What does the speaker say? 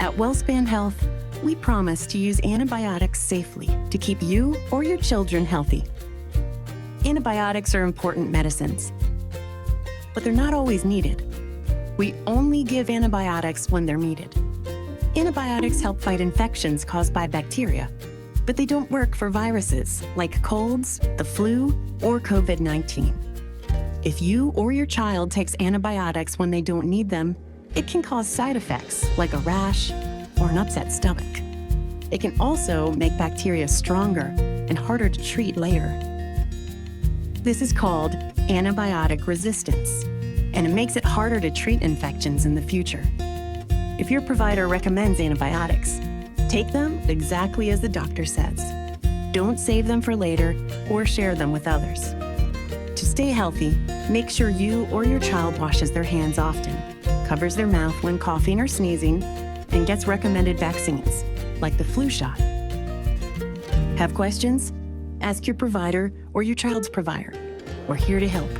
At WellSpan Health, we promise to use antibiotics safely to keep you or your children healthy. Antibiotics are important medicines, but they're not always needed. We only give antibiotics when they're needed. Antibiotics help fight infections caused by bacteria, but they don't work for viruses like colds, the flu, or COVID-19. If you or your child takes antibiotics when they don't need them, it can cause side effects like a rash or an upset stomach. It can also make bacteria stronger and harder to treat later. This is called antibiotic resistance, and it makes it harder to treat infections in the future. If your provider recommends antibiotics, take them exactly as the doctor says. Don't save them for later or share them with others. To stay healthy, make sure you or your child washes their hands often, covers their mouth when coughing or sneezing, and gets recommended vaccines, like the flu shot. Have questions? Ask your provider or your child's provider. We're here to help.